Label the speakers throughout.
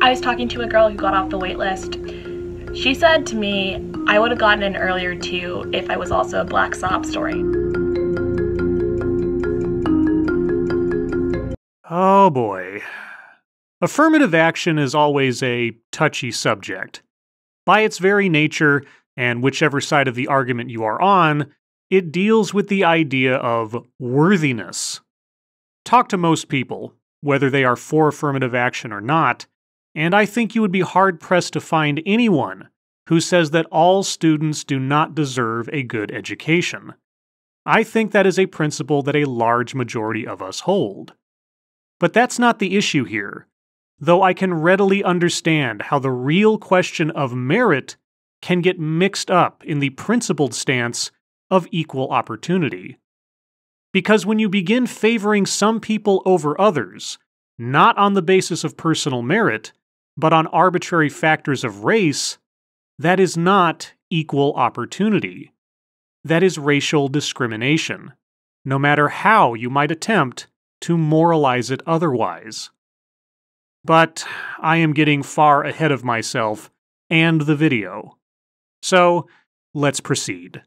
Speaker 1: I was talking to a girl who got off the wait list. She said to me, I would have gotten in earlier too if I was also a black sob story.
Speaker 2: Oh boy. Affirmative action is always a touchy subject. By its very nature, and whichever side of the argument you are on, it deals with the idea of worthiness. Talk to most people, whether they are for affirmative action or not, and I think you would be hard-pressed to find anyone who says that all students do not deserve a good education. I think that is a principle that a large majority of us hold. But that's not the issue here, though I can readily understand how the real question of merit can get mixed up in the principled stance of equal opportunity. Because when you begin favoring some people over others, not on the basis of personal merit, but on arbitrary factors of race, that is not equal opportunity. That is racial discrimination, no matter how you might attempt to moralize it otherwise. But I am getting far ahead of myself and the video. So, let's proceed.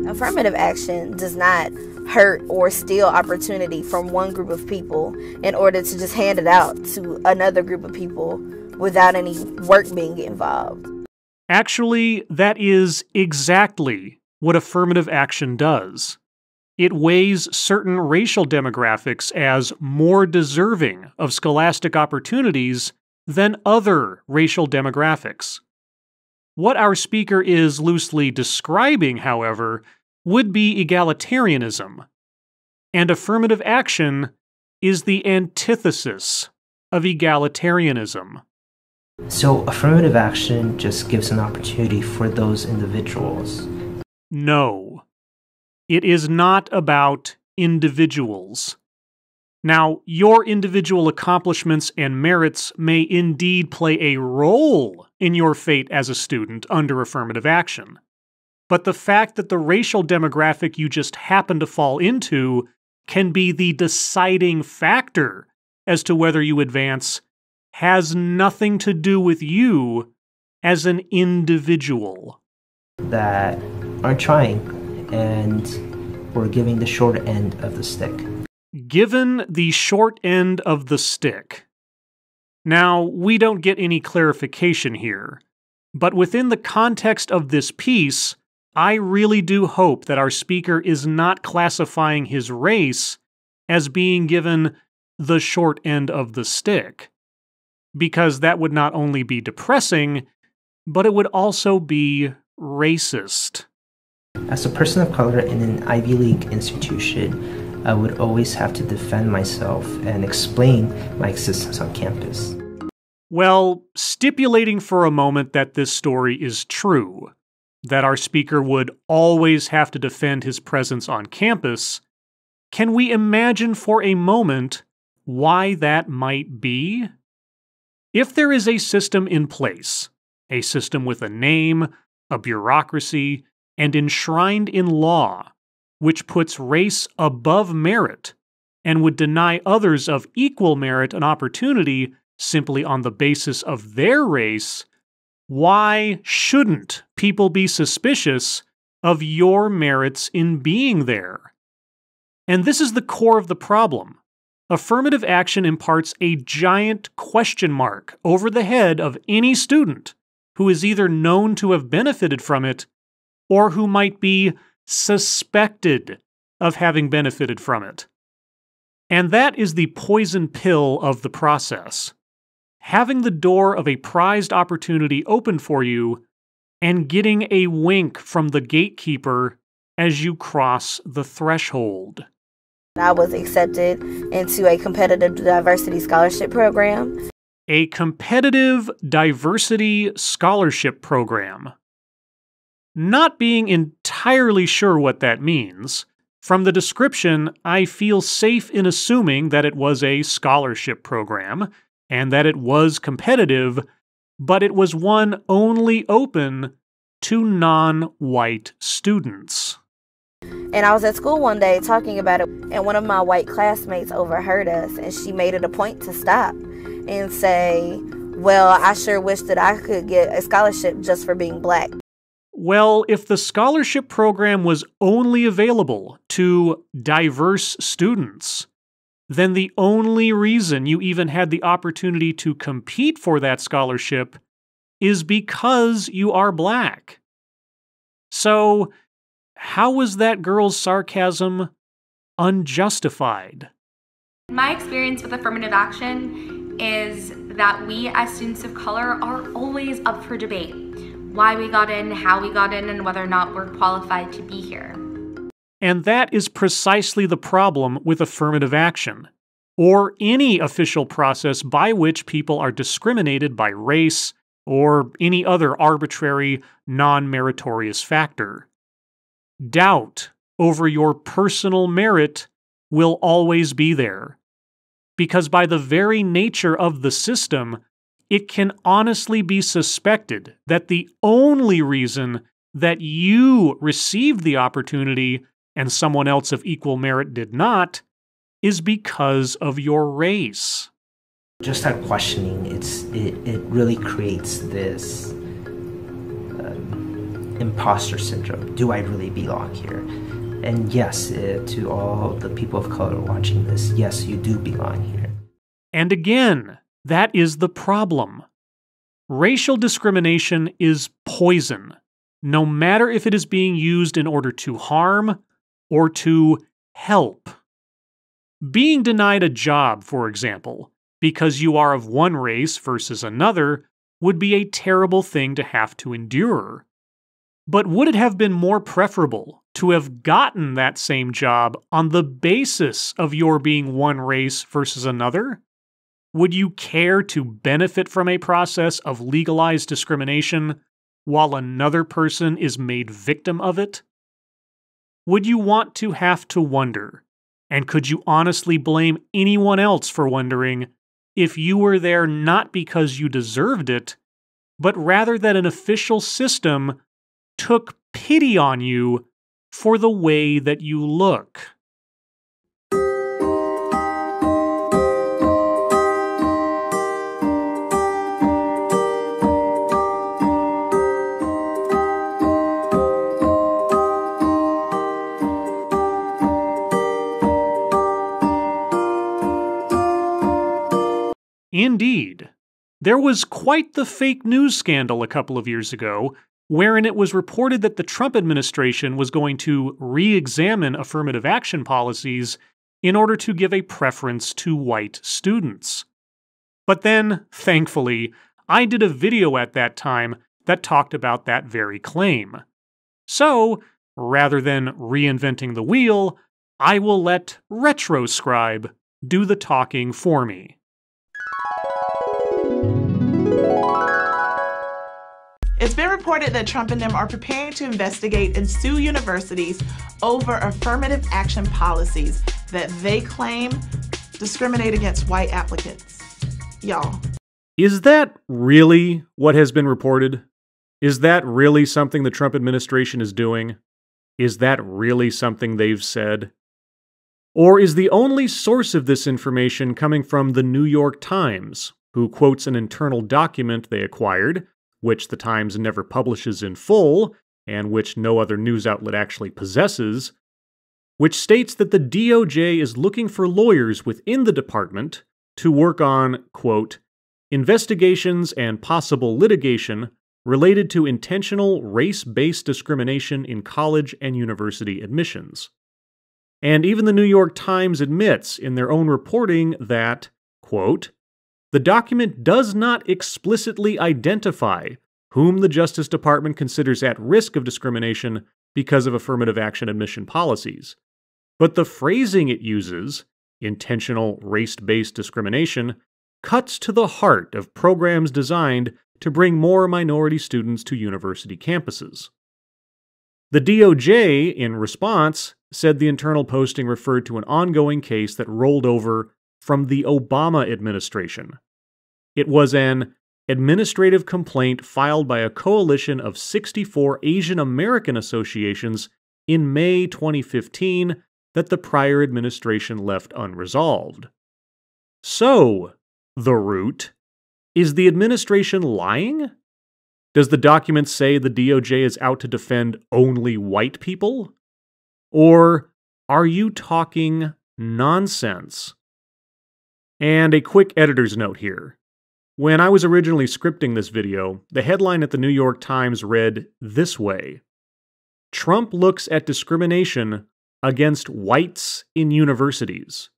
Speaker 3: Affirmative action does not hurt or steal opportunity from one group of people in order to just hand it out to another group of people without any work being involved.
Speaker 2: Actually, that is exactly what affirmative action does. It weighs certain racial demographics as more deserving of scholastic opportunities than other racial demographics. What our speaker is loosely describing, however, would be egalitarianism, and affirmative action is the antithesis of egalitarianism.
Speaker 4: So affirmative action just gives an opportunity for those individuals?
Speaker 2: No. It is not about individuals. Now, your individual accomplishments and merits may indeed play a role in your fate as a student under affirmative action. But the fact that the racial demographic you just happen to fall into can be the deciding factor as to whether you advance has nothing to do with you as an individual.
Speaker 4: That aren't trying and we're giving the short end of the stick.
Speaker 2: Given the short end of the stick. Now, we don't get any clarification here, but within the context of this piece, I really do hope that our speaker is not classifying his race as being given the short end of the stick, because that would not only be depressing, but it would also be racist.
Speaker 4: As a person of color in an Ivy League institution, I would always have to defend myself and explain my existence on campus.
Speaker 2: Well, stipulating for a moment that this story is true, that our speaker would always have to defend his presence on campus, can we imagine for a moment why that might be? If there is a system in place, a system with a name, a bureaucracy, and enshrined in law, which puts race above merit and would deny others of equal merit an opportunity simply on the basis of their race, why shouldn't people be suspicious of your merits in being there? And this is the core of the problem. Affirmative action imparts a giant question mark over the head of any student who is either known to have benefited from it or who might be suspected of having benefited from it. And that is the poison pill of the process. Having the door of a prized opportunity open for you and getting a wink from the gatekeeper as you cross the threshold.
Speaker 3: I was accepted into a competitive diversity scholarship program.
Speaker 2: A competitive diversity scholarship program. Not being entirely sure what that means, from the description, I feel safe in assuming that it was a scholarship program and that it was competitive, but it was one only open to non-white students.
Speaker 3: And I was at school one day talking about it, and one of my white classmates overheard us, and she made it a point to stop and say, well, I sure wish that I could get a scholarship just for being black.
Speaker 2: Well, if the scholarship program was only available to diverse students, then the only reason you even had the opportunity to compete for that scholarship is because you are black. So, how was that girl's sarcasm unjustified?
Speaker 1: My experience with affirmative action is that we as students of color are always up for debate. Why we got in, how we got in, and whether or not we're qualified to be here.
Speaker 2: And that is precisely the problem with affirmative action, or any official process by which people are discriminated by race or any other arbitrary, non-meritorious factor. Doubt over your personal merit will always be there, because by the very nature of the system, it can honestly be suspected that the only reason that you received the opportunity and someone else of equal merit did not is because of your race.
Speaker 4: Just that questioning, it really creates this imposter syndrome. Do I really belong here? And yes, to all the people of color watching this, yes, you do belong here.
Speaker 2: And again, that is the problem. Racial discrimination is poison, no matter if it is being used in order to harm or to help. Being denied a job, for example, because you are of one race versus another, would be a terrible thing to have to endure. But would it have been more preferable to have gotten that same job on the basis of your being one race versus another? Would you care to benefit from a process of legalized discrimination while another person is made victim of it? Would you want to have to wonder, and could you honestly blame anyone else for wondering, if you were there not because you deserved it, but rather that an official system took pity on you for the way that you look? Indeed. There was quite the fake news scandal a couple of years ago, wherein it was reported that the Trump administration was going to re-examine affirmative action policies in order to give a preference to white students. But then, thankfully, I did a video at that time that talked about that very claim. So, rather than reinventing the wheel, I will let RetroScribe do the talking for me.
Speaker 5: It's been reported that Trump and them are preparing to investigate and sue universities over affirmative action policies that they claim discriminate against white applicants. Y'all.
Speaker 2: Is that really what has been reported? Is that really something the Trump administration is doing? Is that really something they've said? Or is the only source of this information coming from the New York Times, who quotes an internal document they acquired, which the Times never publishes in full, and which no other news outlet actually possesses, which states that the DOJ is looking for lawyers within the department to work on, quote, investigations and possible litigation related to intentional race-based discrimination in college and university admissions. And even the New York Times admits in their own reporting that, quote, the document does not explicitly identify whom the Justice Department considers at risk of discrimination because of affirmative action admission policies, but the phrasing it uses, intentional race-based discrimination, cuts to the heart of programs designed to bring more minority students to university campuses. The DOJ, in response, said the internal posting referred to an ongoing case that rolled over from the Obama administration. It was an administrative complaint filed by a coalition of 64 Asian American associations in May 2015 that the prior administration left unresolved. So, the root. Is the administration lying? Does the document say the DOJ is out to defend only white people? Or are you talking nonsense? And a quick editor's note here. When I was originally scripting this video, the headline at the New York Times read this way: Trump looks at discrimination against whites in universities.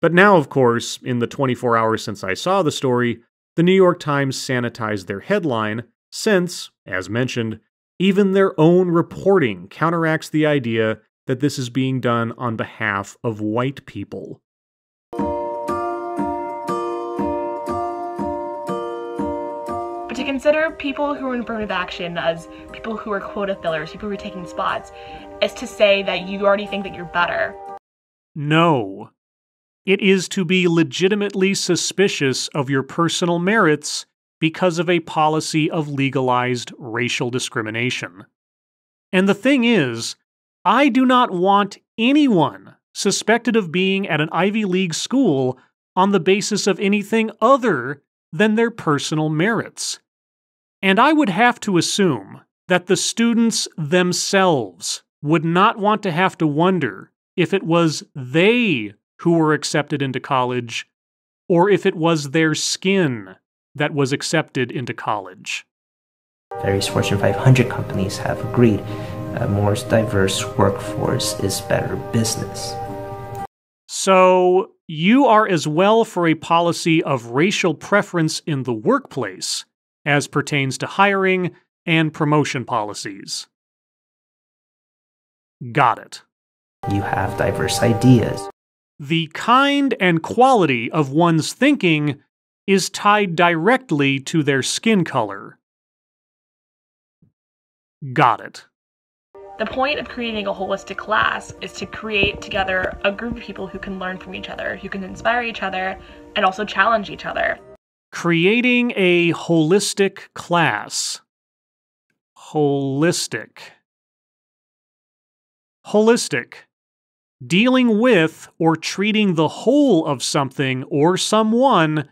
Speaker 2: But now, of course, in the 24 hours since I saw the story, the New York Times sanitized their headline since, as mentioned, even their own reporting counteracts the idea that this is being done on behalf of white people.
Speaker 6: But to consider people who are in affirmative action as people who are quota fillers, people who are taking spots, is to say that you already think that you're better.
Speaker 2: No. It is to be legitimately suspicious of your personal merits because of a policy of legalized racial discrimination. And the thing is, I do not want anyone suspected of being at an Ivy League school on the basis of anything other than their personal merits. And I would have to assume that the students themselves would not want to have to wonder if it was they who were accepted into college, or if it was their skin that was accepted into college.
Speaker 4: Various Fortune 500 companies have agreed a more diverse workforce is better business.
Speaker 2: So, you are as well for a policy of racial preference in the workplace as pertains to hiring and promotion policies. Got it.
Speaker 4: You have diverse ideas.
Speaker 2: The kind and quality of one's thinking is tied directly to their skin color. Got it.
Speaker 6: The point of creating a holistic class is to create together a group of people who can learn from each other, who can inspire each other, and also challenge each other.
Speaker 2: Creating a holistic class. Holistic. Holistic. Dealing with or treating the whole of something or someone,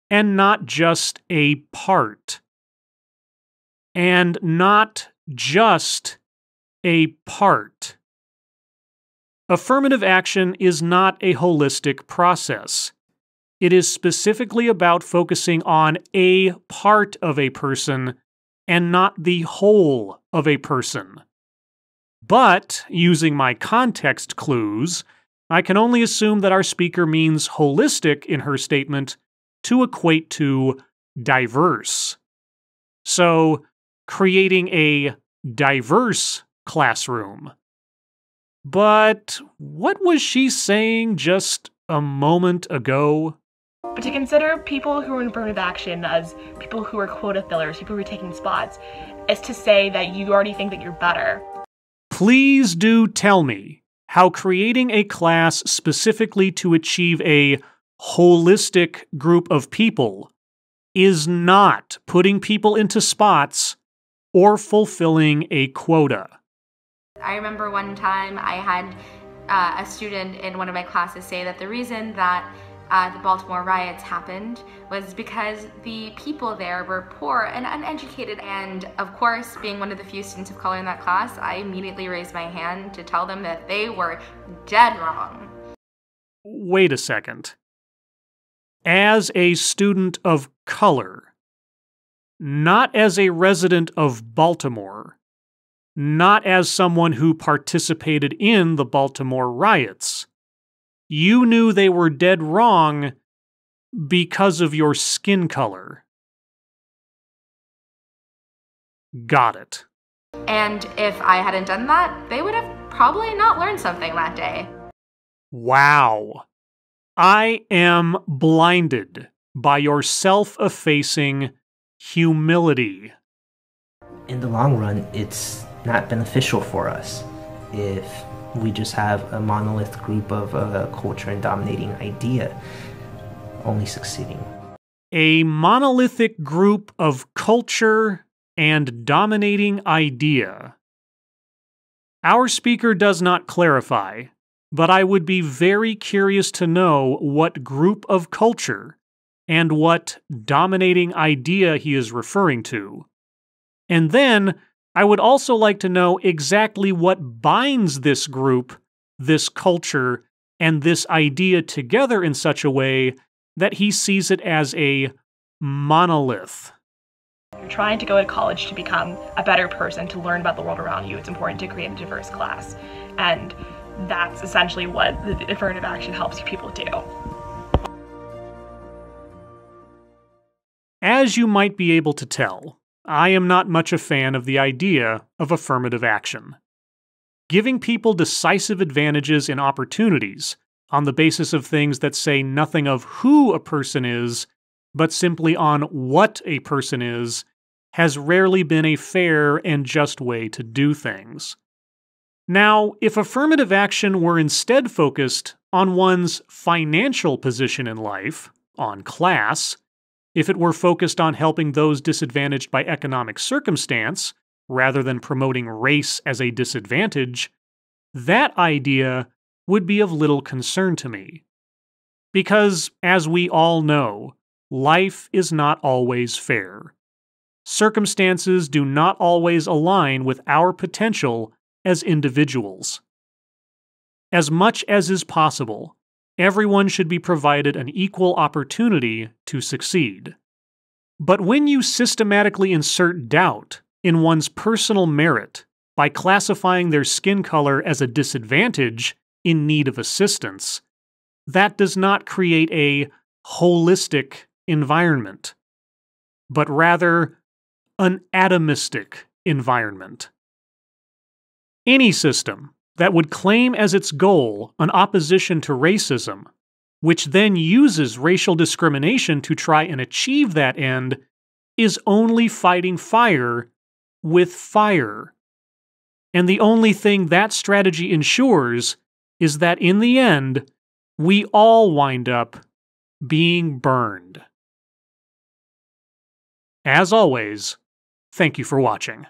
Speaker 2: and not just a part. And not just a part. Affirmative action is not a holistic process. It is specifically about focusing on a part of a person and not the whole of a person. But, using my context clues, I can only assume that our speaker means holistic in her statement to equate to diverse. So, creating a diverse classroom. But what was she saying just a moment ago?
Speaker 6: But to consider people who are in affirmative action as people who are quota fillers, people who are taking spots, is to say that you already think that you're better.
Speaker 2: Please do tell me how creating a class specifically to achieve a holistic group of people is not putting people into spots or fulfilling a quota.
Speaker 1: I remember one time I had a student in one of my classes say that the reason that the Baltimore riots happened was because the people there were poor and uneducated. And of course, being one of the few students of color in that class, I immediately raised my hand to tell them that they were dead wrong.
Speaker 2: Wait a second. As a student of color, not as a resident of Baltimore, not as someone who participated in the Baltimore riots, you knew they were dead wrong because of your skin color. Got it.
Speaker 1: And if I hadn't done that, they would have probably not learned something that day.
Speaker 2: Wow. I am blinded by your self-effacing humility.
Speaker 4: In the long run, it's not beneficial for us if we just have a monolith group of a culture and dominating idea only succeeding.
Speaker 2: A monolithic group of culture and dominating idea. Our speaker does not clarify, but I would be very curious to know what group of culture and what dominating idea he is referring to. And then, I would also like to know exactly what binds this group, this culture, and this idea together in such a way that he sees it as a monolith.
Speaker 6: You're trying to go to college to become a better person, to learn about the world around you. It's important to create a diverse class. And that's essentially what the affirmative action helps people do.
Speaker 2: As you might be able to tell, I am not much a fan of the idea of affirmative action. Giving people decisive advantages and opportunities on the basis of things that say nothing of who a person is, but simply on what a person is, has rarely been a fair and just way to do things. Now, if affirmative action were instead focused on one's financial position in life, on class, if it were focused on helping those disadvantaged by economic circumstance, rather than promoting race as a disadvantage, that idea would be of little concern to me. Because, as we all know, life is not always fair. Circumstances do not always align with our potential as individuals. As much as is possible, everyone should be provided an equal opportunity to succeed. But when you systematically insert doubt in one's personal merit by classifying their skin color as a disadvantage in need of assistance, that does not create a holistic environment, but rather an atomistic environment. Any system that would claim as its goal an opposition to racism, which then uses racial discrimination to try and achieve that end, is only fighting fire with fire. And the only thing that strategy ensures is that in the end, we all wind up being burned. As always, thank you for watching.